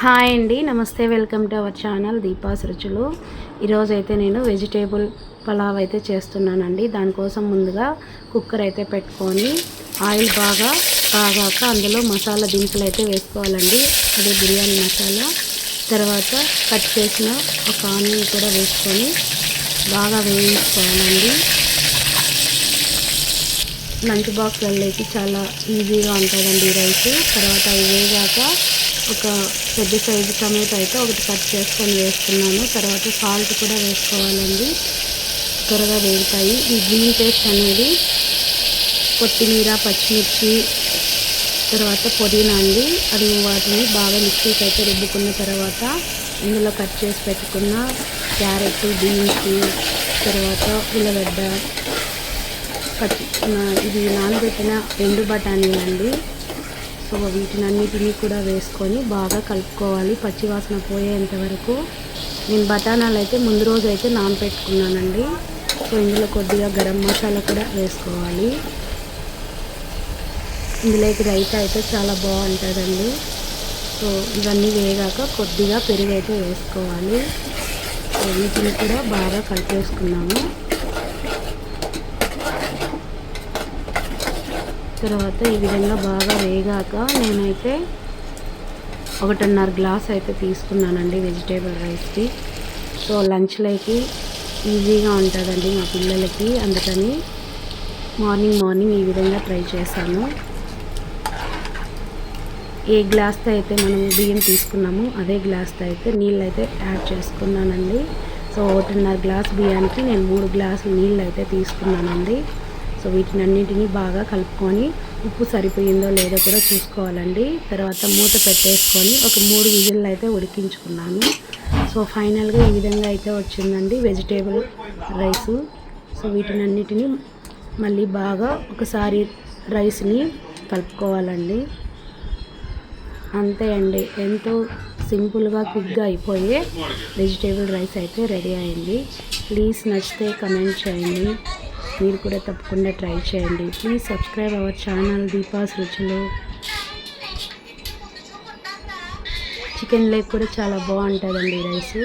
Hi అండి, నమస్తే. Welcome to our channel Deepa's రుచులు. ఈరోజైతే నేను వెజిటేబుల్ పలావ్ అయితే చేస్తున్నానండి. దానికోసం ముందుగా కుక్కర్ అయితే పెట్టుకొని ఆయిల్ బాగా కాగాక అందులో మసాలా దినుసులు అయితే వేసుకోవాలండి. అదే బిర్యానీ మసాలా. తర్వాత కట్ చేసిన ఒక ఆనియన్ కూడా వేసుకొని బాగా వేయించుకోవాలండి. లంచ్ బాక్స్లలోకి చాలా ఈజీగా ఉంటుందండి ఈ రైస్. తర్వాత అవి వేగాక ఒక పెద్ద సైజు టమాటో అయితే ఒకటి కట్ చేసుకొని వేస్తున్నాను. తర్వాత సాల్ట్ కూడా వేసుకోవాలండి, త్వరగా వేగుతాయి. ఈ గ్రీన్ పేస్ట్ అనేది కొత్తిమీర, పచ్చిమిర్చి, తర్వాత పుదీనా అండి. అది వాటిని బాగా మిక్సీకి అయితే రుబ్బుకున్న తర్వాత ఇందులో కట్ చేసి పెట్టుకున్న క్యారెట్, బీన్స్, తర్వాత ఉల్లగడ్డ, ఇది నానబెట్టిన ఎండు బఠానీలండి. సో వీటినన్నిటినీ కూడా వేసుకొని బాగా కలుపుకోవాలి పచ్చివాసన పోయేంత వరకు. నేను బఠానాలు అయితే ముందు రోజు అయితే నానబెట్టుకున్నానండి. సో ఇందులో కొద్దిగా గరం మసాలా కూడా వేసుకోవాలి. ఇందులోకి రైతా అయితే చాలా బాగుంటుందండి. సో ఇవన్నీ వేగాక కొద్దిగా పెరుగు అయితే వేసుకోవాలి. సో వీటిని కూడా బాగా కలిపేసుకున్నాము. తర్వాత ఈ విధంగా బాగా వేగాక నేనైతే 1.5 గ్లాస్ అయితే తీసుకున్నానండి వెజిటేబుల్ రైస్కి. సో లంచ్లోకి ఈజీగా ఉంటుందండి మా పిల్లలకి, అందుకని మార్నింగ్ ఈ విధంగా ట్రై చేశాను. ఏ గ్లాస్తో అయితే మనం బియ్యం తీసుకున్నామో అదే గ్లాస్తో అయితే నీళ్ళు అయితే యాడ్ చేసుకున్నానండి. సో 1.5 గ్లాస్ బియ్యానికి నేను 3 గ్లాసులు నీళ్ళు అయితే తీసుకున్నానండి. సో వీటినన్నింటినీ బాగా కలుపుకొని ఉప్పు సరిపోయిందో లేదో కూడా చూసుకోవాలండి. తర్వాత మూత పెట్టేసుకొని ఒక 3 విజిల్లు అయితే ఉడికించుకున్నాను. సో ఫైనల్గా ఈ విధంగా అయితే వచ్చిందండి వెజిటేబుల్ రైసు. సో వీటినన్నిటినీ మళ్ళీ బాగా ఒకసారి రైస్ని కలుపుకోవాలండి. అంతే అండి, ఎంతో సింపుల్గా క్విక్గా అయిపోయే వెజిటేబుల్ రైస్ అయితే రెడీ అయింది. ప్లీజ్ నచ్చితే కమెంట్ చేయండి. మీరు కూడా తప్పకుండా ట్రై చేయండి. Please subscribe our channel Deepa's రుచులు. చికెన్ లేక్ కూడా చాలా బాగుంటుందండి రైస్.